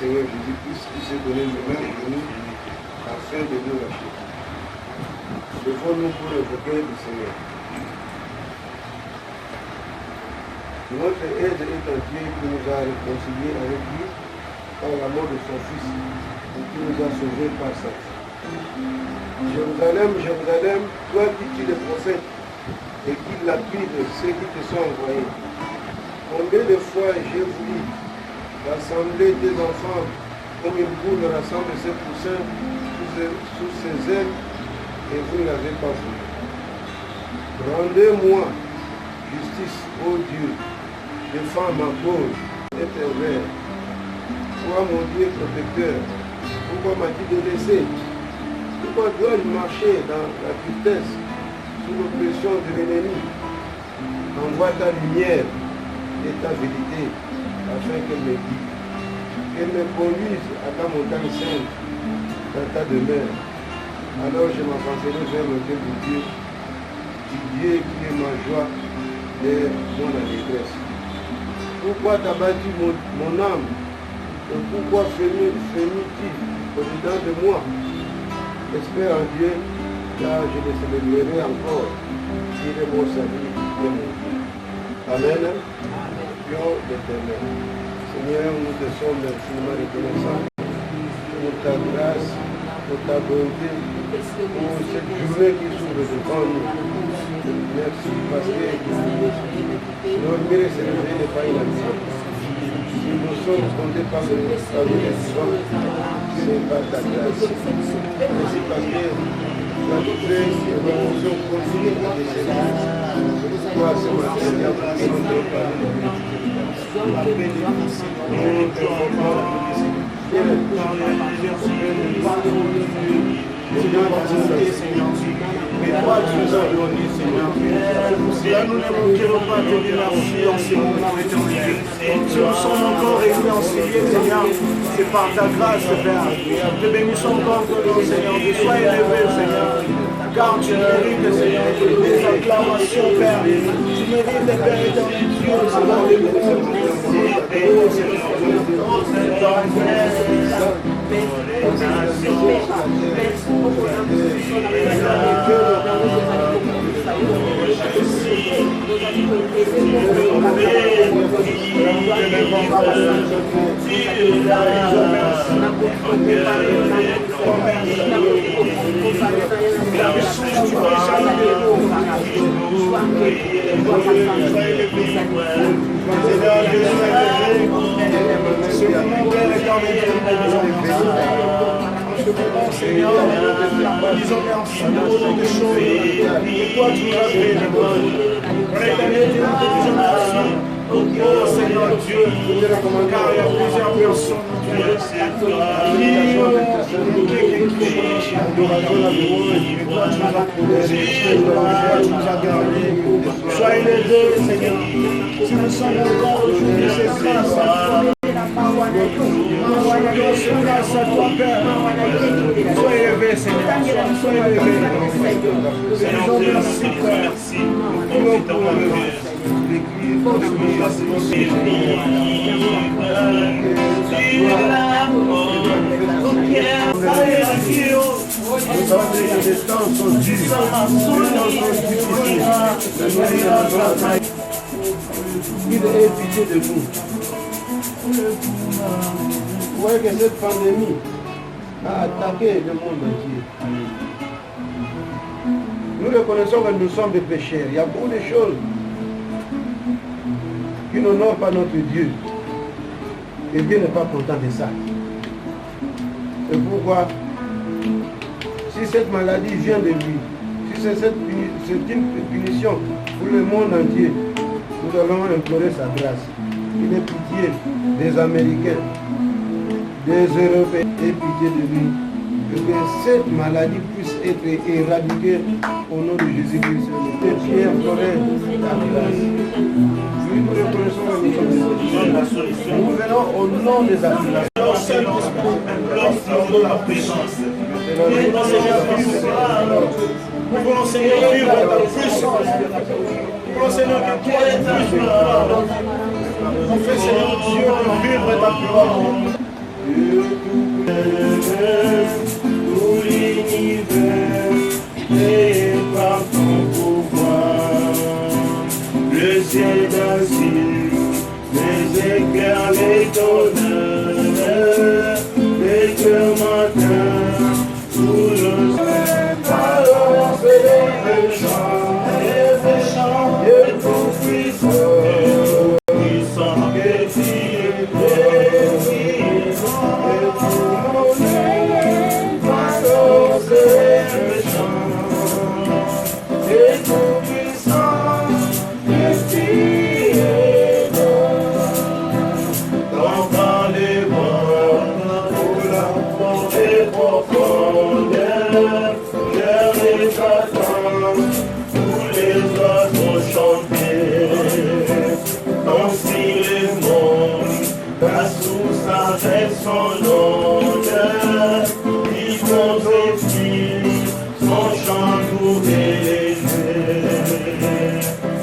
Seigneur Jésus-Christ qui s'est donné lui-même pour nous afin de nous racheter. Levons-nous pour invoquer le Seigneur. Notre aide est un Dieu qui nous a réconciliés avec lui par la mort de son Fils et qui nous a sauvés par sa vie. Jérusalem, Jérusalem, toi qui tues les prophètes et qui lapides ceux qui te sont envoyés. Combien de fois j'ai voulu rassembler tes enfants comme une boule rassemble ses poussins sous ses ailes et vous ne l'avez pas voulu. Rendez-moi justice, ô Dieu. Défends ma cause éternelle. Toi, mon Dieu protecteur, pourquoi m'as-tu délaissé? Pourquoi dois-je marcher dans la tristesse, sous l'oppression de l'ennemi? Envoie ta lumière et ta vérité, afin qu'elle me guide. Qu'elle me conduise à ta montagne sainte, dans ta demeure. Alors je m'avancerai vers le Dieu de Dieu, Dieu qui est ma joie et mon allégresse. Pourquoi t'as battu mon âme? Et pourquoi frémis-tu au-dedans de moi? Espère en Dieu, car je le célébrerai encore. Il est mon salut et mon Dieu. Amen. Prions l'Éternel. Seigneur, nous te sommes infiniment reconnaissants pour ta grâce, pour ta bonté, pour cette journée qui s'ouvre devant nous. Merci parce que notre mérite s'élever n'est pas inadmissible. Si nous sommes comptés par le vivant, ce n'est pas ta grâce. Merci parce que tu as fait que nous sommes continués à décéder. Toi, ce matin, il y a beaucoup de parler de mais toi, tu nous as donné, Seigneur. Cela, nous ne manquerons pas de dire merci en ces moments éternels. Si nous sommes encore réunis en ce lieu, Seigneur, c'est par ta grâce, Père. Te bénissons encore, Seigneur. Que sois élevé, Seigneur. Car tu mérites, Seigneur, des acclamations, Père. Tu mérites, Père éternel, Dieu, Seigneur, de Seigneur, disons merci pour toutes les choses et toi tu nous as fait de bonnes. L'éternel, nous te disons merci. Oh Seigneur Dieu, car il y a plusieurs personnes qui sois élevé, Seigneur. Si nous sommes encore aujourd'hui, c'est grâce à toi. Grâce à toi, Père. Sois élevé, Seigneur. Sois élevé. Seigneur, merci, Père. Il est pitié de nous. Vous voyez que cette pandémie a attaqué le monde entier. Nous reconnaissons que nous sommes des pécheurs. Il y a beaucoup de choses qui n'honorent pas notre Dieu. Et Dieu n'est pas content de ça. C'est pourquoi, si cette maladie vient de lui, si c'est une punition pour le monde entier, nous allons implorer sa grâce. Il ait pitié des Américains, des Européens, et pitié de lui. Que cette maladie puisse être éradiquée au nom de Jésus-Christ. Et Dieu implorer la grâce. Nous reconnaissons que nous sommes des pécheurs. Nous venons au nom des accusations. La puissance. Nous voulons, Seigneur, vivre ta puissance. Nous voulons, Seigneur, que toi et ta gloire. On fait, Seigneur Dieu, de vivre ta gloire. Tout l'univers créé par ton pouvoir. Le ciel d'acier, les éclairs, les tonnerres, les cœurs matins, tout le ciel, balance les méchants, et tout puissant, et qui est balance les méchants, et tout puissant, et qui est dans les bois, pour la portée profonde, l'air éclatant, tous les oiseaux chantaient, ainsi les mondes, la source avec son onde, qui contemple son chant tout élevé.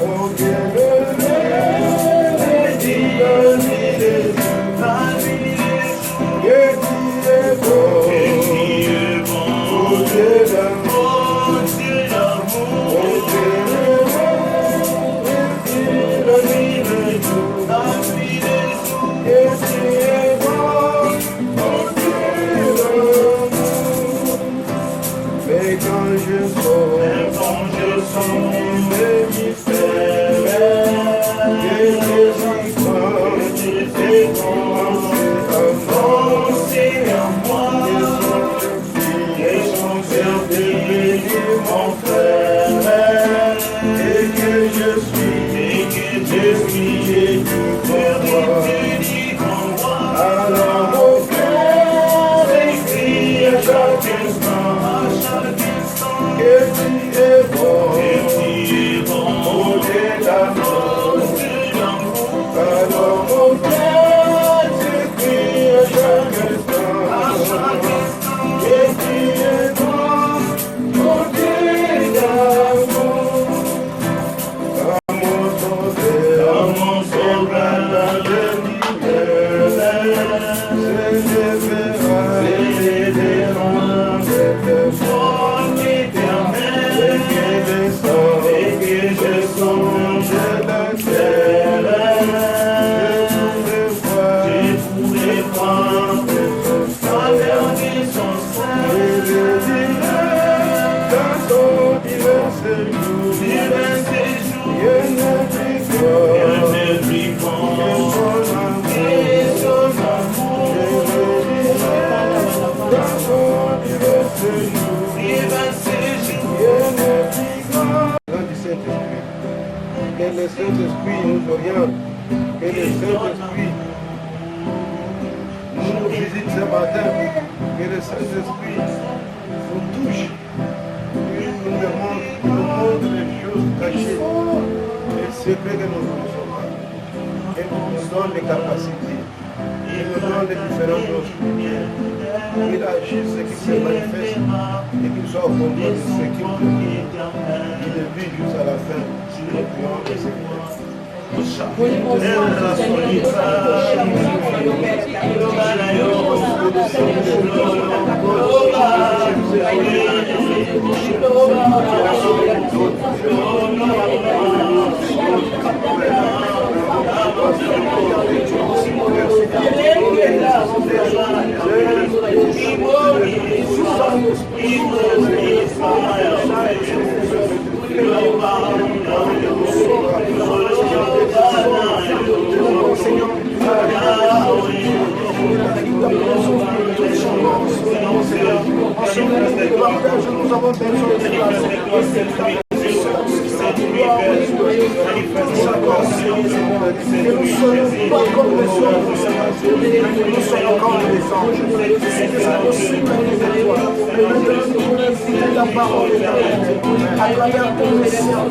Oh bien-aimé, mais quand je sens mes mystères, que j'y crois, avancer en moi, et son servir mon frère, et que je suis, et du roi. Alors mon cœur écrit à chaque instant, que tu es bon, mon Dieu d'amour. Alors mon cœur écrit à chaque instant, que tu es bon, mon Dieu d'amour. À mon sauveur, la lumière, c'est que le Saint-Esprit nous oriente, que le Saint-Esprit nous visite ce matin, que le Saint-Esprit nous touche, qu'il nous montre les choses cachées, les secrets que nous ne connaissons pas, et nous donne les capacités, il nous donne les différentes choses, qu'il agisse, qu'il se manifeste, et qu'il soit au contrôle de ce qu'il veut, qu'il le vit jusqu'à la fin. Nous prions le Seigneur. Nous avons besoin que nous soyons pas comme les autres, que nous soyons comme les anges. C'est que c'est possible avec toi. Mais maintenant, nous voulons écouter la parole de la vérité. À travers ton message,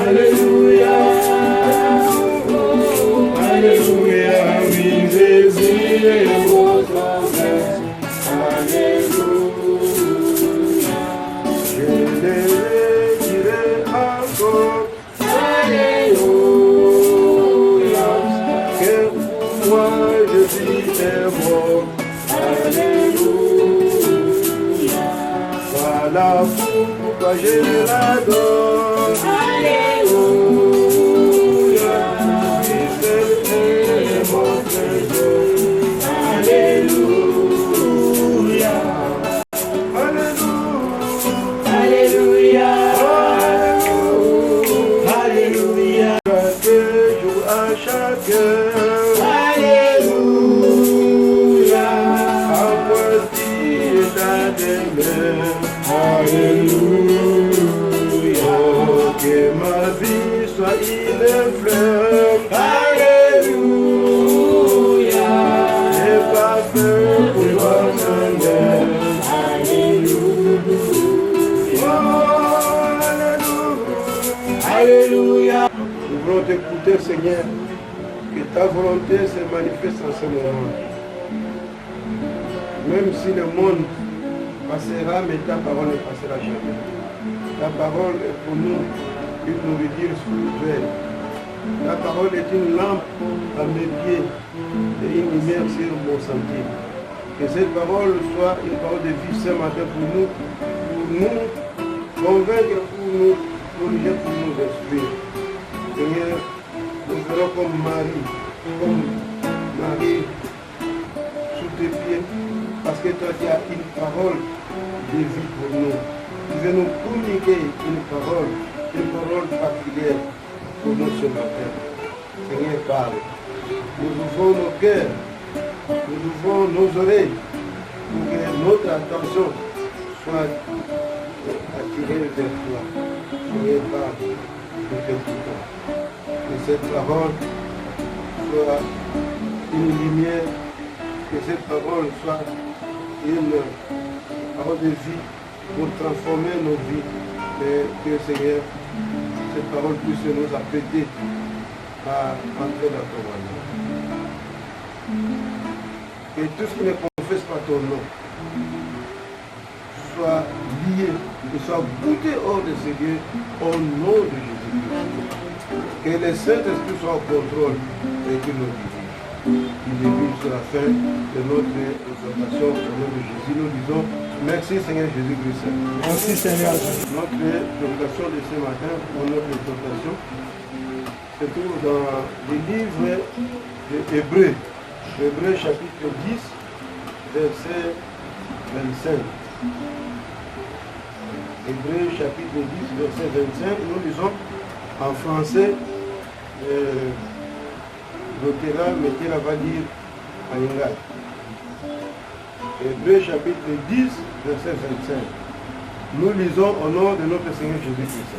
Alléluia. je l'adore. Alléluia. Fidèle est mon trésor. Alléluia. Alléluia. Alléluia. Alléluia. Chaque jour à chaque heure. Alléluia. À moitié la demeure. Alléluia. Oh, que ma vie soit une fleur. Alléluia. J'ai pas peur pour voir mon Dieu. Oh, alléluia. Alléluia. Nous voulons t'écouter, Seigneur, que ta volonté se manifeste en ce moment. Même si le monde passera, mais ta parole ne passera jamais. Ta parole est pour nous une nourriture spirituelle. Ta parole est une lampe à mes pieds et une lumière sur mon sentier. Que cette parole soit une parole de vie ce matin pour nous convaincre, pour nous corriger, pour nous instruire. Seigneur, nous verrons comme Marie sous tes pieds, parce que toi tu as une parole de vie pour nous. Tu veux nous communiquer une parole particulière pour nous ce matin. Seigneur, parle. Nous ouvrons nos cœurs, nous ouvrons nos oreilles pour que notre attention soit attirée vers toi. Seigneur, parle. Nous t'écoutons. Que cette parole soit une lumière, que cette parole soit une parole de vie pour transformer nos vies. Et que Seigneur, cette parole puisse nous apprêter à entrer dans ton royaume. Que tout ce qui ne confesse pas ton nom soit lié, que soit bouté hors de ce lieu au nom de Jésus-Christ. Que le Saint-Esprit soit au contrôle et que nous dirige. Il début sur la fin de notre exhortation au nom de Jésus. Nous disons merci Seigneur Jésus-Christ. Merci Seigneur. Notre prédication de ce matin pour notre exhortation se trouve dans les livres d'Hébreux. Hébreux chapitre 10, verset 25. Hébreux chapitre 10, verset 25. Nous lisons en français. L'auteur, mettez la va lire en Ingal. Hébreux chapitre 10, verset 25. Nous lisons au nom de notre Seigneur Jésus-Christ.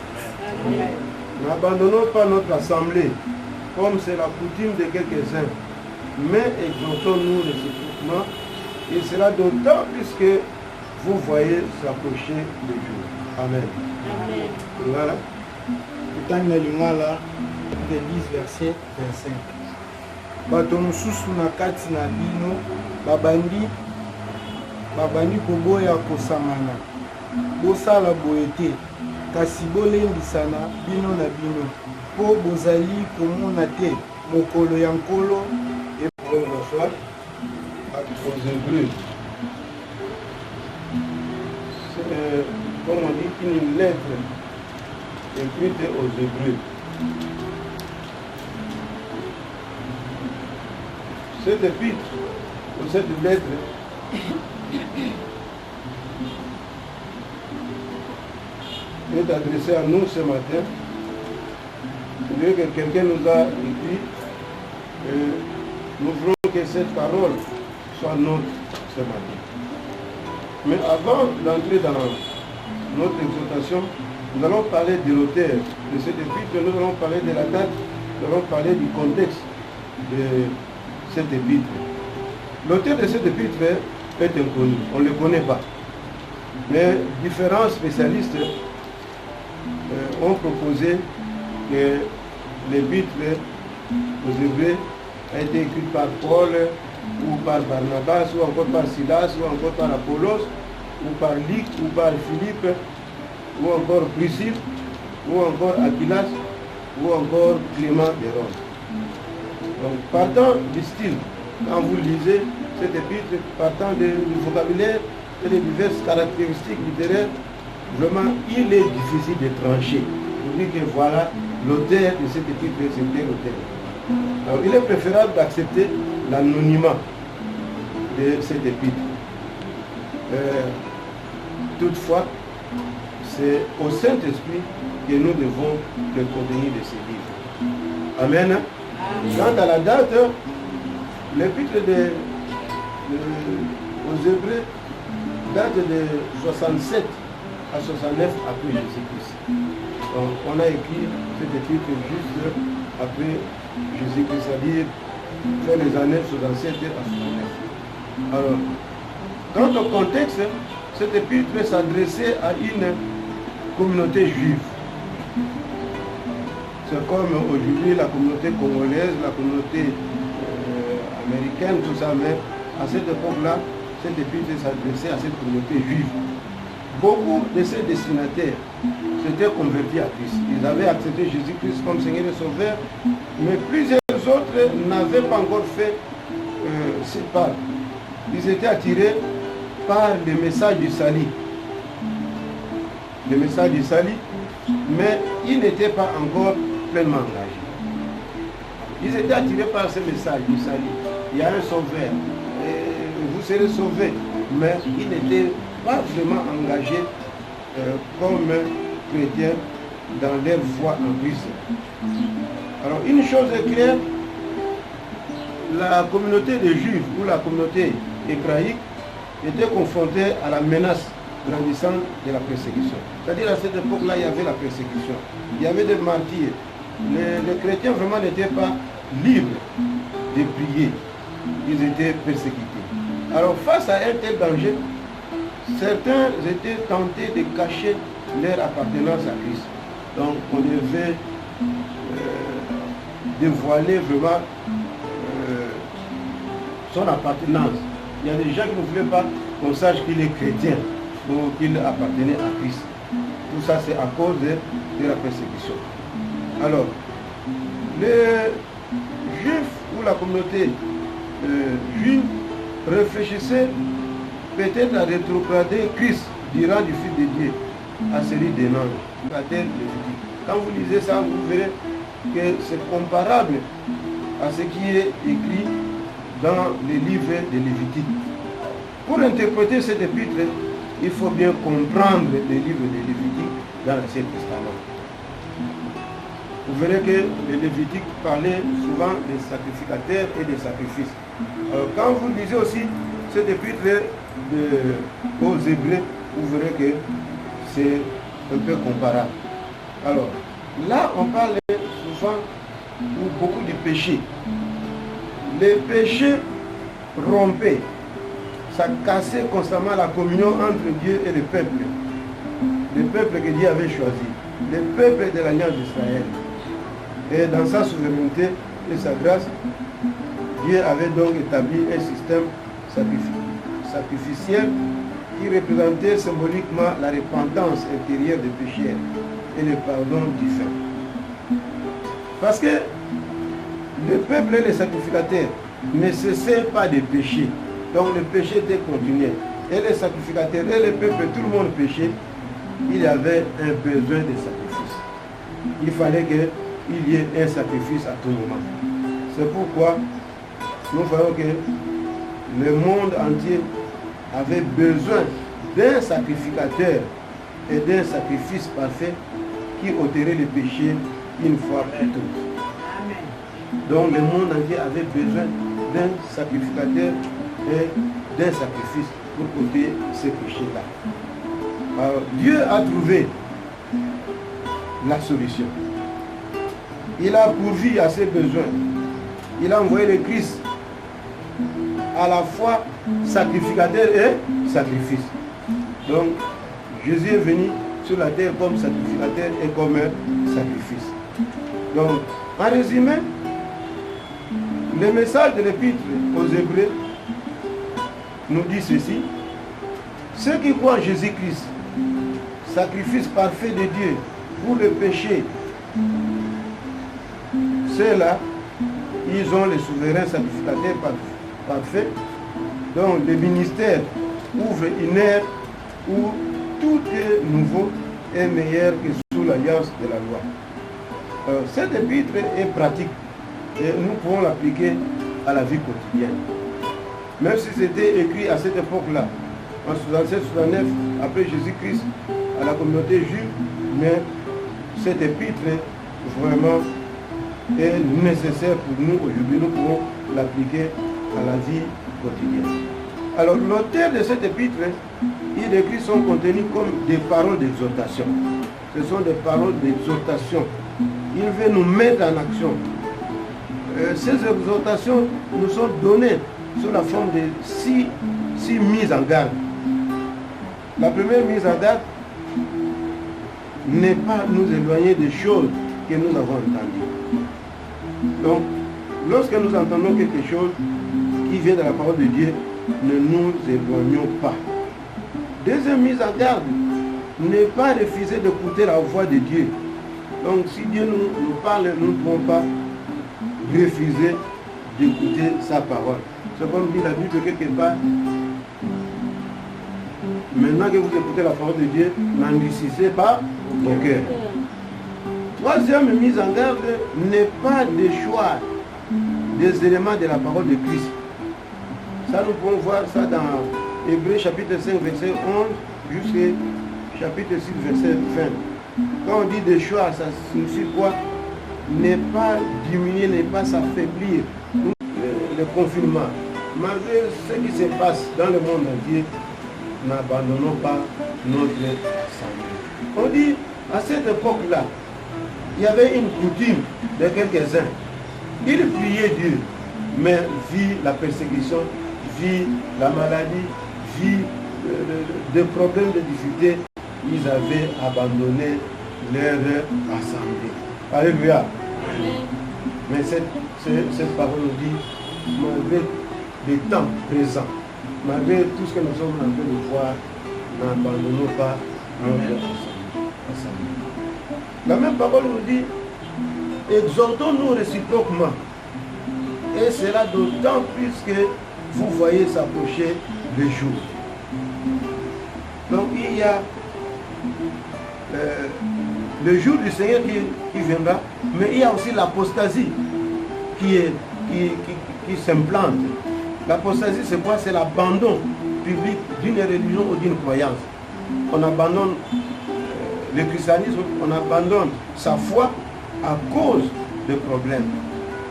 N'abandonnons pas notre assemblée, comme c'est la coutume de quelques-uns, mais exhortons-nous réciproquement, et cela d'autant plus que vous voyez s'approcher le jour. Amen. Voilà. Dans le Lingala, de 10 verset 25. Bato mosusu na kati na bino babandi koboya kosangana, bosala boye te, kasi bolendisana bino na bino, mpo bozali komona te mokolo ya nkolo. Et pour bonsoir aux Hébreux. C'est, comme on dit, une lettre écrite aux Hébreux. Cette épître, ou cette lettre, est adressée à nous ce matin. Dieu que quelqu'un nous a écrit, nous voulons que cette parole soit nôtre ce matin. Mais avant d'entrer dans notre exhortation, nous allons parler de l'auteur de cette épître, nous allons parler de la date, nous allons parler du contexte de cette épître. L'auteur de cette épître est inconnu, on ne le connaît pas. Mais différents spécialistes ont proposé que l'épître aux Hébreux a été écrite par Paul, ou par Barnabas, ou encore par Silas, ou encore par Apollos, ou par Luc, ou par Philippe, ou encore Priscille, ou encore Aquilas, ou encore Clément de Rome. Donc, partant du style, quand vous lisez cette épître, partant du vocabulaire et des diverses caractéristiques littéraires, vraiment, il est difficile de trancher. Pour dire que voilà, l'auteur de cet épître, c'était l'auteur. Alors, il est préférable d'accepter l'anonymat de cet épître. Toutefois, c'est au Saint-Esprit que nous devons le contenir de ces livres. Amen. Quant à la date, l'épître aux Hébreux date de 67 à 69 après Jésus-Christ. On a écrit cet épître juste après Jésus-Christ, c'est-à-dire vers les années 67 à 69. Alors, quant au contexte, cet épître s'adressait à une communauté juive. C'est comme aujourd'hui la communauté congolaise, la communauté américaine, tout ça, mais à cette époque-là, cet épître s'adressait à cette communauté juive. Beaucoup de ces destinataires s'étaient convertis à Christ. Ils avaient accepté Jésus-Christ comme Seigneur et Sauveur, mais plusieurs autres n'avaient pas encore fait ce pas. Ils étaient attirés par le message du salut. Le message du salut, mais ils n'étaient pas encore pleinement engagés. Ils étaient attirés par ce message du salut. Il y a un sauveur, vous serez sauvés, mais ils n'étaient pas vraiment engagés comme chrétiens dans leur foi en Christ. Alors une chose est claire, la communauté des Juifs ou la communauté hébraïque était confrontée à la menace grandissante de la persécution. C'est-à-dire à cette époque-là, il y avait la persécution. Il y avait des martyrs. Les chrétiens vraiment n'étaient pas libres de prier. Ils étaient persécutés. Alors face à un tel danger, certains étaient tentés de cacher leur appartenance à Christ. Donc on devait dévoiler vraiment son appartenance. Il y a des gens qui ne voulaient pas qu'on sache qu'il est chrétien ou qu'il appartenait à Christ. Tout ça, c'est à cause de la persécution. Alors, les Juifs ou la communauté juive réfléchissaient peut-être à rétrograder Christ durant du Fils de Dieu à celui des anges, la terre lévitique. Quand vous lisez ça, vous verrez que c'est comparable à ce qui est écrit dans les livres de Lévitique. Pour interpréter cet épître, il faut bien comprendre les livres de Lévitique dans l'Ancien Testament. Vous verrez que les Lévitiques parlaient souvent des sacrificateurs et des sacrifices. Alors, quand vous lisez aussi cet épître aux Hébreux, vous verrez que c'est un peu comparable. Alors, là, on parle souvent ou beaucoup du péché. Les péchés rompaient, ça cassait constamment la communion entre Dieu et le peuple que Dieu avait choisi, le peuple de l'Alliance d'Israël. Et dans sa souveraineté et sa grâce, Dieu avait donc établi un système sacrificiel qui représentait symboliquement la repentance intérieure des pécheurs et le pardon divin. Parce que le peuple et les sacrificateurs ne cessaient pas de pécher. Donc le péché était continuel. Et les sacrificateurs et le peuple, tout le monde péchait. Il y avait un besoin de sacrifice. Il fallait qu'il y ait un sacrifice à tout moment. C'est pourquoi nous voyons que le monde entier avait besoin d'un sacrificateur et d'un sacrifice parfait qui ôterait le péché une fois pour toutes. Donc le monde entier avait besoin d'un sacrificateur et d'un sacrifice pour ôter ces péchés-là. Alors, Dieu a trouvé la solution. Il a pourvu à ses besoins. Il a envoyé le Christ à la fois sacrificateur et sacrifice. Donc, Jésus est venu sur la terre comme sacrificateur et comme sacrifice. Donc, en résumé, le message de l'épître aux Hébreux nous dit ceci. Ceux qui croient en Jésus-Christ, sacrifice parfait de Dieu pour le péché, ceux-là, ils ont le souverain sacrificateur parfait. Donc le ministère ouvre une ère où tout est nouveau et meilleur que sous l'alliance de la loi. Cet épître est pratique et nous pouvons l'appliquer à la vie quotidienne. Même si c'était écrit à cette époque-là, en 67-69, après Jésus-Christ, à la communauté juive, mais cet épître vraiment est nécessaire pour nous aujourd'hui. Nous pouvons l'appliquer à la vie quotidienne. Alors l'auteur de cet épître, il décrit son contenu comme des paroles d'exhortation. Ce sont des paroles d'exhortation. Il veut nous mettre en action. Ces exhortations nous sont données sous la forme de six mises en garde. La première mise en garde n'est pas nous éloigner des choses que nous avons entendues. Donc, lorsque nous entendons quelque chose qui vient de la parole de Dieu, ne nous éloignons pas. Deuxième mise en garde, ne pas refuser d'écouter la voix de Dieu. Donc, si Dieu nous parle, nous ne pouvons pas refuser d'écouter sa parole. C'est comme dit la Bible quelque part. Maintenant que vous écoutez la parole de Dieu, n'endurcissez pas vos cœurs. Troisième mise en garde, n'est pas déchoir des éléments de la parole de Christ. Ça, nous pouvons voir ça dans Hébreux chapitre 5, verset 11, jusqu'au chapitre 6, verset 20. Quand on dit déchoir, ça signifie quoi? Ne pas diminuer, ne pas s'affaiblir. Le confinement, malgré ce qui se passe dans le monde entier, n'abandonnons pas notre assemblée. On dit, à cette époque-là, il y avait une coutume de quelques-uns. Ils priaient Dieu, mais vu la persécution, vu la maladie, vu des problèmes de difficulté, ils avaient abandonné leur assemblée. Alléluia. Mais cette parole nous dit, malgré les temps présents, malgré tout ce que nous sommes en train de voir, n'abandonnons pas notre assemblée. La même parole nous dit, exhortons-nous réciproquement. Et cela d'autant plus que vous voyez s'approcher le jour. Donc il y a le jour du Seigneur qui viendra, mais il y a aussi l'apostasie qui s'implante. L'apostasie, c'est quoi? C'est l'abandon public d'une religion ou d'une croyance. On abandonne le christianisme, on abandonne sa foi à cause de problèmes.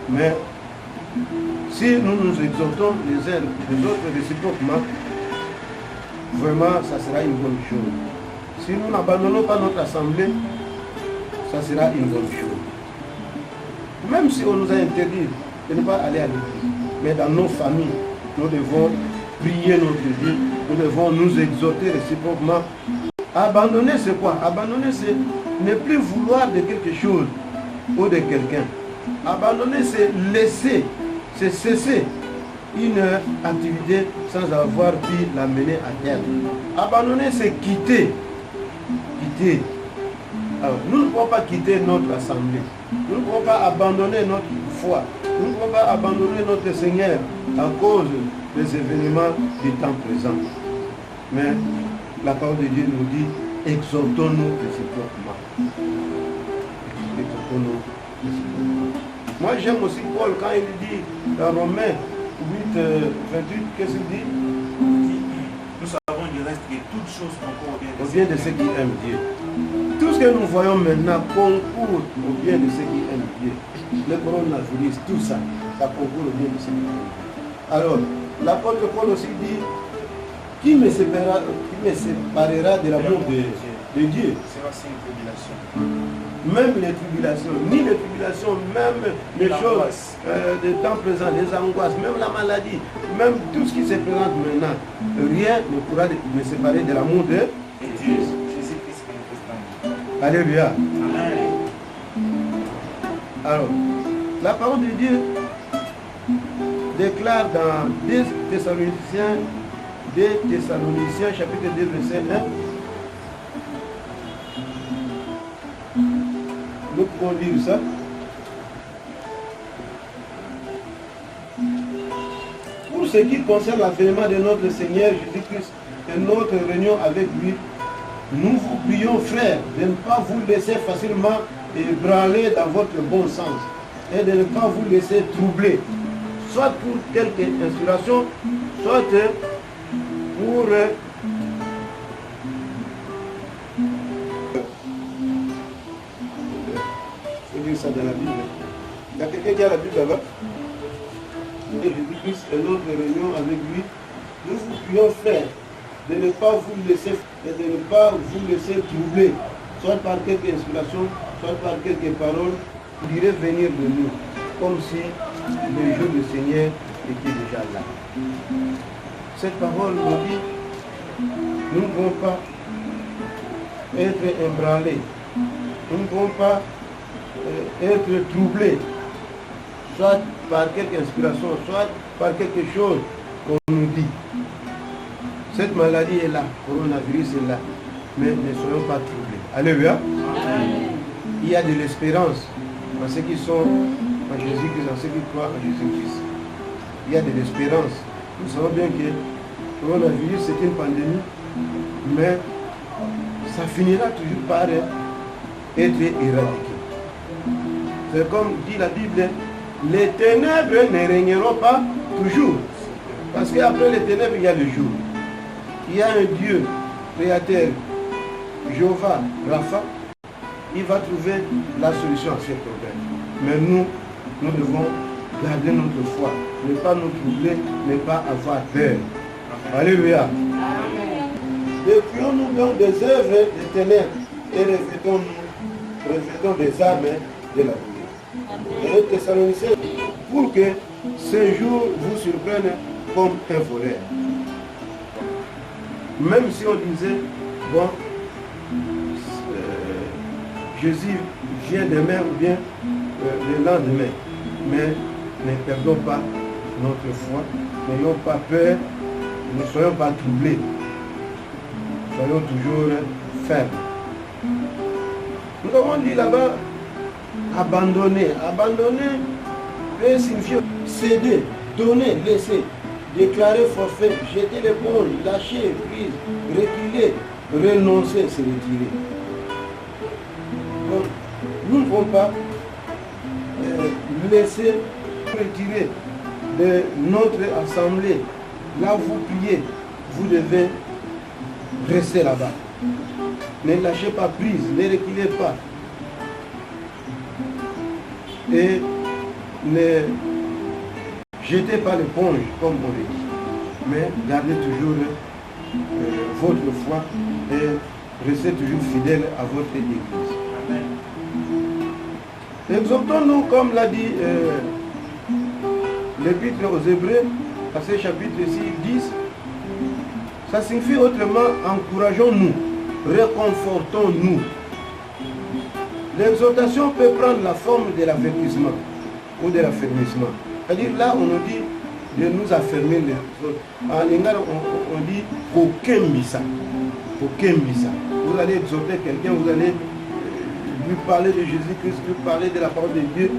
Mais si nous nous exhortons les uns les autres réciproquement, vraiment, ça sera une bonne chose. Si nous n'abandonnons pas notre assemblée, ça sera une bonne chose. Même si on nous a interdit de ne pas aller à l'église, mais dans nos familles, nous devons prier notre Dieu, nous devons nous exhorter réciproquement. Abandonner, c'est quoi? Abandonner, c'est ne plus vouloir de quelque chose ou de quelqu'un. Abandonner, c'est laisser, c'est cesser une activité sans avoir pu la mener à terme. Abandonner, c'est quitter. Quitter. Alors, nous ne pouvons pas quitter notre assemblée. Nous ne pouvons pas abandonner notre foi. Nous ne pouvons pas abandonner notre Seigneur à cause des événements du temps présent. Mais la parole de Dieu nous dit, exhortons-nous réciproquement. Exhortons-nous réciproquement. Moi j'aime aussi Paul quand il dit dans Romains 8, 28, qu'est-ce qu'il dit? Nous savons du reste que toutes choses concourent au bien de ceux qui aiment Dieu. Tout ce que nous voyons maintenant concourt au bien de ceux qui aiment Dieu. Le coronavirus, tout ça, ça concourt au bien de ceux qui aiment Dieu. Alors, l'apôtre Paul aussi dit, qui me séparera de l'amour de Dieu? C'est aussi une tribulation. Même les tribulations, ni les tribulations, même les choses de temps présent, les angoisses, même la maladie, même tout ce qui se présente maintenant, rien ne pourra me séparer de l'amour de Dieu. Jésus-Christ est le président. Alléluia. Amen. Alors, la parole de Dieu déclare dans 2 Thessaloniciens chapitre 2 verset 1. Nous pouvons lire ça. Pour ce qui concerne l'avènement de notre Seigneur Jésus-Christ et notre réunion avec lui, nous vous prions, frères, de ne pas vous laisser facilement ébranler dans votre bon sens et de ne pas vous laisser troubler, soit pour quelque inspiration, soit pour... Il faut lire ça dans la Bible. Il y a quelqu'un qui a la Bible là-bas. Et Jésus-Christ et notre réunion avec lui, nous vous prions, frères, de ne pas vous laisser et de ne pas vous laisser troubler, soit par quelque inspiration, soit par quelques paroles qui iraient venir de nous, comme si le jour du Seigneur était déjà là. Cette parole nous dit, nous ne pouvons pas être ébranlés, nous ne pouvons pas être troublés, soit par quelque inspiration, soit par quelque chose qu'on nous dit. Cette maladie est là, le coronavirus est là, mais ne soyons pas troublés. Alléluia. Il y a de l'espérance en ceux qui sont en Jésus-Christ, en ceux qui croient en Jésus-Christ. Il y a de l'espérance. Nous savons bien que le coronavirus c'est une pandémie, mais ça finira toujours par être éradiqué. C'est comme dit la Bible, les ténèbres ne régneront pas toujours. Parce qu'après les ténèbres, il y a le jour. Il y a un Dieu créateur, Jéhovah, Rapha, il va trouver la solution à ces problèmes. Mais nous devons garder notre foi, ne pas nous troubler, ne pas avoir peur. Alléluia. Défions-nous donc des œuvres des ténèbres et revêtons des armes de la lumière. Et les Thessaloniciens, pour que ce jour vous surprenne comme un voleur. Même si on disait, bon, Jésus vient demain ou bien le lendemain, mais ne perdons pas notre foi, n'ayons pas peur, ne soyons pas troublés, soyons toujours fermes. Nous avons dit là-bas, abandonner. Abandonner peut signifier céder, donner, laisser, déclarer forfait, jeter l'épaule, lâcher prise, reculer, renoncer, se retirer. Donc, nous ne pouvons pas laisser retirer de notre assemblée. Là où vous priez, vous devez rester là-bas. Ne lâchez pas prise, ne reculez pas. Et ne jetez pas l'éponge, comme on le dit. Mais gardez toujours votre foi et restez toujours fidèle à votre Église. Exhortons-nous, comme l'a dit l'Épître aux Hébreux, à ce chapitre 10, ça signifie autrement, encourageons-nous, réconfortons-nous. L'exhortation peut prendre la forme de l'avertissement ou de l'affermissement. C'est-à-dire là, on nous dit de nous affermer les autres. En lingala, on dit aucun missa. Aucun missa. Vous allez exhorter quelqu'un, vous allez lui parler de Jésus-Christ, lui parler de la parole de Dieu,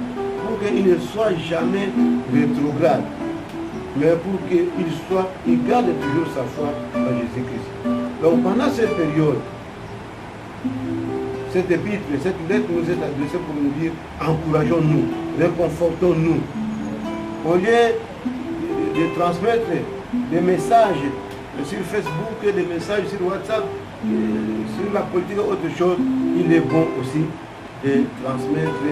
pour qu'il ne soit jamais rétrograde, mais pour qu'il garde toujours sa foi en Jésus-Christ. Donc pendant cette période, cette épître, cette lettre nous est adressée pour nous dire encourageons-nous, réconfortons-nous. Au lieu de transmettre des messages sur Facebook, des messages sur WhatsApp, sur la politique ou autre chose, il est bon aussi de transmettre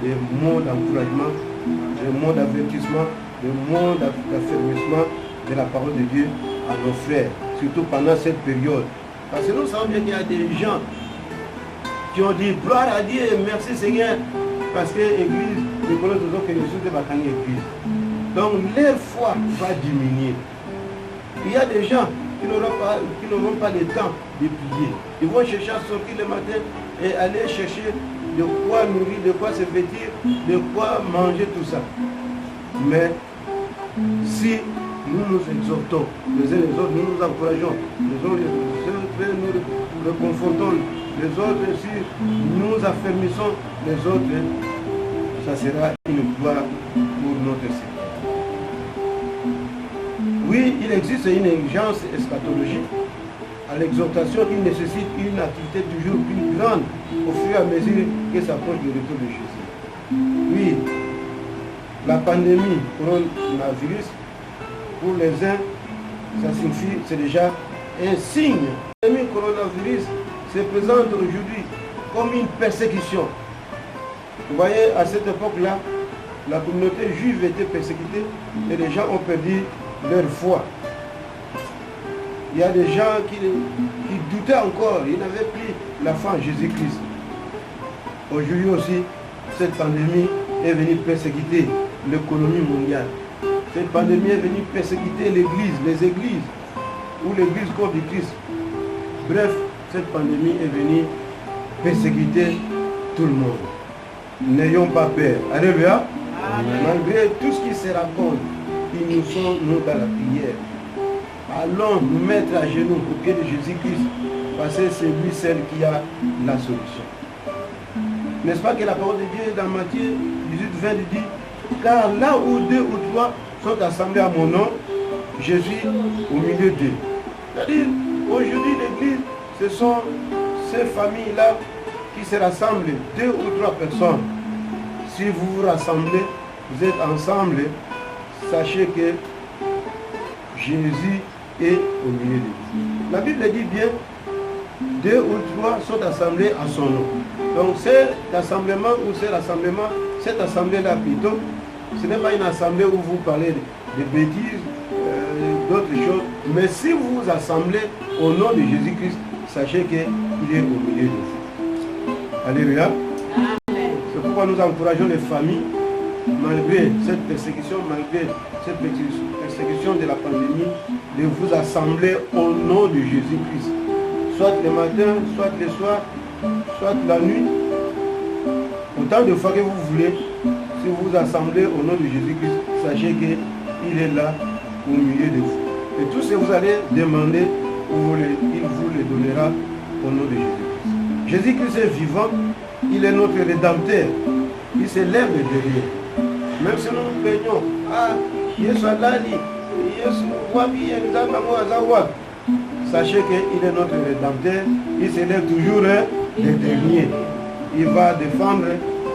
des mots d'encouragement, des mots d'avertissement, des mots d'affermissement de la parole de Dieu à nos frères, surtout pendant cette période. Parce que nous savons bien qu'il y a des gens qui ont dit gloire à Dieu, merci Seigneur, parce que l'église, les collègues de que nous sommes dans l'église. Donc leur foi va diminuer. Il y a des gens qui n'auront pas le temps de prier. Ils vont chercher à sortir le matin et aller chercher de quoi nourrir, de quoi se vêtir, de quoi manger, tout ça. Mais si nous nous exhortons les uns les autres, nous nous encourageons, les autres nous réconfortons, les autres si nous affermissons les autres, ça sera une gloire pour notre Seigneur. Oui, il existe une urgence eschatologique à l'exhortation, il nécessite une activité toujours plus grande au fur et à mesure que s'approche le retour de Jésus. Oui, la pandémie coronavirus, pour les uns, ça signifie, c'est déjà un signe. La pandémie coronavirus se présente aujourd'hui comme une persécution. Vous voyez, à cette époque-là, la communauté juive était persécutée et les gens ont perdu leur foi. Il y a des gens qui doutaient encore, ils n'avaient plus la foi en Jésus-Christ. Aujourd'hui aussi, cette pandémie est venue persécuter l'économie mondiale. Cette pandémie est venue persécuter l'Église, les églises, ou l'Église corps du Christ. Bref, cette pandémie est venue persécuter tout le monde. N'ayons pas peur. Alléluia. Malgré tout ce qui se raconte, ils nous sont, nous, dans la prière. Allons nous mettre à genoux au pied de Jésus-Christ, parce que c'est lui seul qui a la solution. N'est-ce pas que la parole de Dieu dans Matthieu 18, 20 dit, car là où 2 ou 3 sont assemblés à mon nom, je suis au milieu d'eux. C'est-à-dire, aujourd'hui l'Église, ce sont ces familles-là qui se rassemblent, 2 ou 3 personnes. Si vous vous rassemblez, vous êtes ensemble, sachez que Jésus est au milieu de vous. La Bible dit bien, 2 ou 3 sont assemblés à son nom. Donc cet assemblement ou ce rassemblement, cette assemblée-là plutôt, ce n'est pas une assemblée où vous parlez de bêtises, d'autres choses, mais si vous vous assemblez au nom de Jésus-Christ, sachez qu'il est au milieu de vous. Alléluia. C'est pourquoi nous encourageons les familles, malgré cette persécution, malgré cette persécution de la pandémie, de vous assembler au nom de Jésus-Christ. Soit le matin, soit le soir, soit la nuit, autant de fois que vous voulez, si vous vous assemblez au nom de Jésus-Christ, sachez qu'il est là au milieu de vous. Et tout ce que vous allez demander, il vous le donnera au nom de Jésus-Christ. Jésus-Christ est vivant, il est notre rédempteur, il se lève de derrière. Même si nous nous plaignons, Yesu Alali, Yesu Wabi, sachez qu'il est notre rédempteur, il se lève toujours le dernier. Il va défendre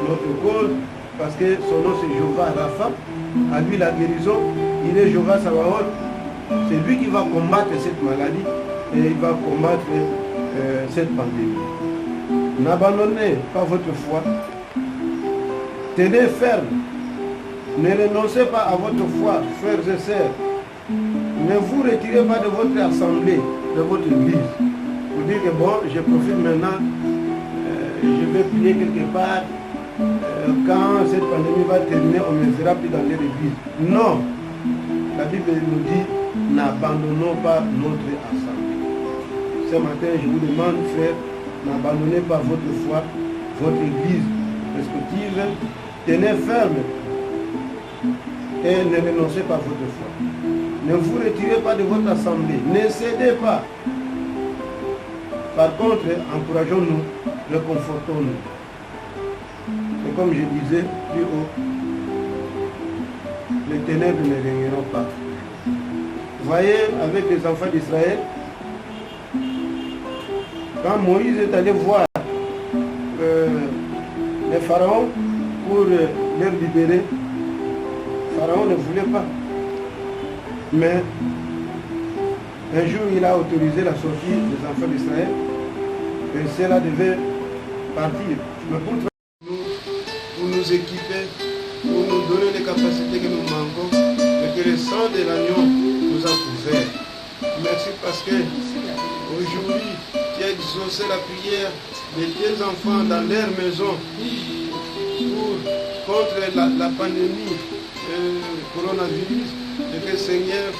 notre cause parce que son nom c'est Jéhovah Rapha, à lui la guérison, il est Jéhovah Sabaoth, c'est lui qui va combattre cette maladie et il va combattre cette pandémie. N'abandonnez pas votre foi, tenez ferme, ne renoncez pas à votre foi, frères et sœurs. Ne vous retirez pas de votre assemblée, de votre église. Vous dites que bon, je profite maintenant, je vais prier quelque part. Quand cette pandémie va terminer, on ne sera plus dans l'église. Non, la Bible nous dit, n'abandonnons pas notre assemblée. Ce matin, je vous demande, frère, n'abandonnez pas votre foi, votre église respective. Tenez ferme et ne renoncez pas à votre foi. Ne vous retirez pas de votre assemblée. Ne cédez pas. Par contre, encourageons-nous, réconfortons-nous. Et comme je disais plus haut, les ténèbres ne régneront pas. Vous voyez, avec les enfants d'Israël, quand Moïse est allé voir les pharaons pour les libérer, Pharaon ne voulait pas. Mais un jour, il a autorisé la sortie des enfants d'Israël et cela devait partir. Mais pour nous équiper, pour nous donner les capacités que nous manquons, et que le sang de l'agneau nous a couverts. Merci parce que aujourd'hui, tu as exaucé la prière de tes enfants dans leur maison contre la pandémie coronavirus, et que Seigneur,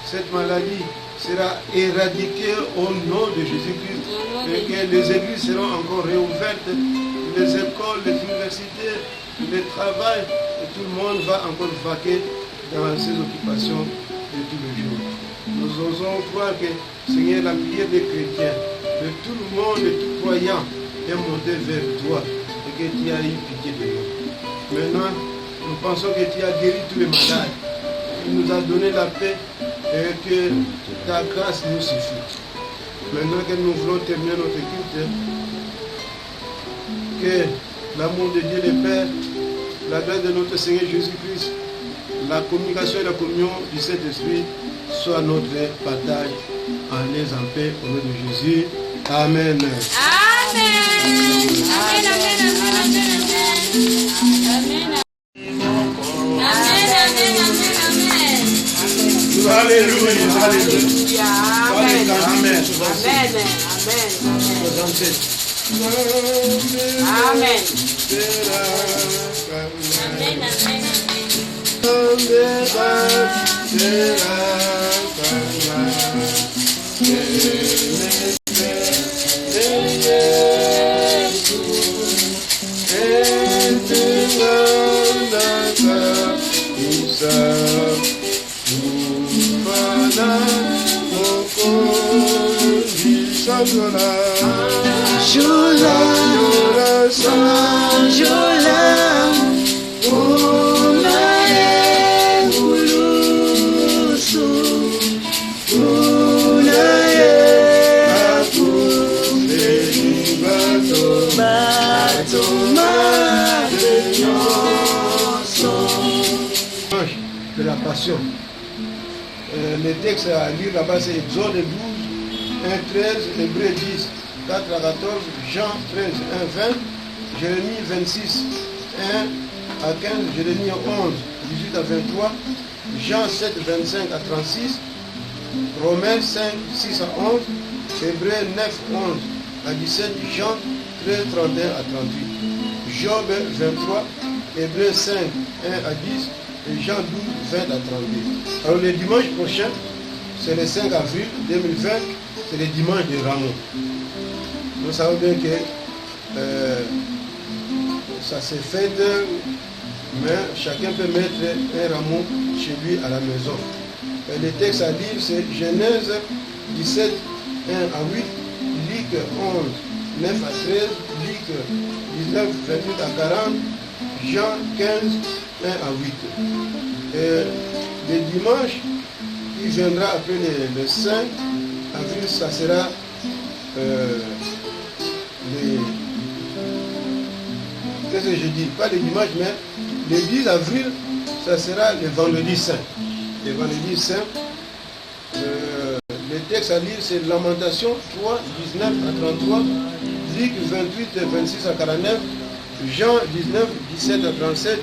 cette maladie sera éradiquée au nom de Jésus-Christ, et que les églises seront encore réouvertes, les écoles, les universités, le travail, et tout le monde va encore vaquer dans ses occupations de tous les jours. Nous osons croire que, Seigneur, la prière des chrétiens, de tout le monde, de tout croyant, est montée vers toi, et que tu as eu pitié de nous. Maintenant, nous pensons que tu as guéri tous les malades. Tu nous as donné la paix et que ta grâce nous suffit. Maintenant que nous voulons terminer notre culte, que l'amour de Dieu le Père, la grâce de notre Seigneur Jésus-Christ, la communication et la communion du Saint-Esprit soit notre partage en aise, en paix, au nom de Jésus. Amen. Amen. Amen, amen, amen, amen, amen. Amen, amen, amen, amen. Alléluia, alléluia. Amen. Amen. Amen. Amen. Amen, amen, de la Passion. Les textes à lire là-bas, c'est Exode 12, 1, 13, Hébreux 10, 4 à 14, Jean 13, 1, 20, Jérémie 26, 1 à 15, Jérémie 11, 18 à 23, Jean 7, 25 à 36, Romains 5, 6 à 11, Hébreux 9, 11 à 17, Jean 13, 31 à 38, Job 23, Hébreux 5, 1 à 10, et Jean 12, 20 à 32. Alors le dimanche prochain, c'est le 5 avril 2020, c'est le dimanche de Rameau. Nous savons bien que ça se fête, mais chacun peut mettre un rameau chez lui à la maison. Et le texte à lire, c'est Genèse 17, 1 à 8, Luc 11, 9 à 13, Luc 19, 28 à 40, Jean 15, 1 à 8. Et le dimanche qui viendra après le 5 avril, ça sera qu'est-ce que je dis? Pas le dimanche, mais le 10 avril, ça sera le vendredi saint. Le vendredi saint, le texte à lire, c'est Lamentation 3, 19 à 33, Luc 28, 26 à 49, Jean 19, 17 à 37,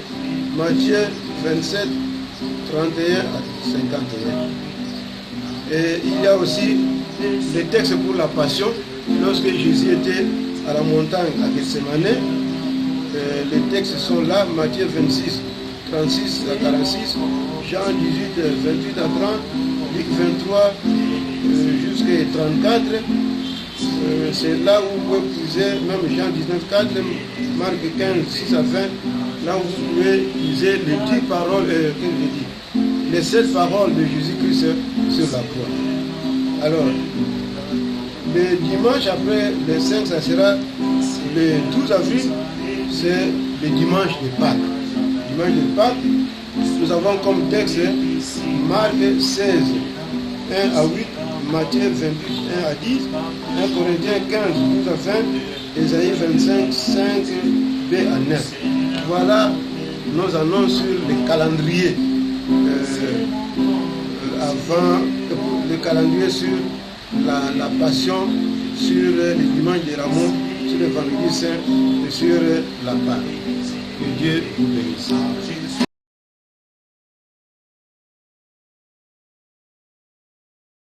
Matthieu 27, 31 à 51. Et il y a aussi les textes pour la Passion. Lorsque Jésus était à la montagne à Gethsemane, les textes sont là, Matthieu 26, 36 à 46, Jean 18, 28 à 30, Luc 23 jusqu'à 34. C'est là où vous pouvez puiser, même Jean 19, 4, Marc 15, 6 à 20, là où vous pouvez puiser les 10 paroles, les 7 paroles de Jésus-Christ sur la croix. Alors, le dimanche après le 5, ça sera le 12 avril, c'est le dimanche de Pâques. Dimanche de Pâques, nous avons comme texte Marc 16, 1 à 8, Matthieu 28, 1 à 10, 1 Corinthiens 15, 12 à 20, Ésaïe 25, 5 B à 9. Voilà nos annonces sur le calendrier. Avant le calendrier sur la Passion, sur le dimanche de Rameau, sur le vendredi saint et sur la Pâque. Que Dieu vous bénisse.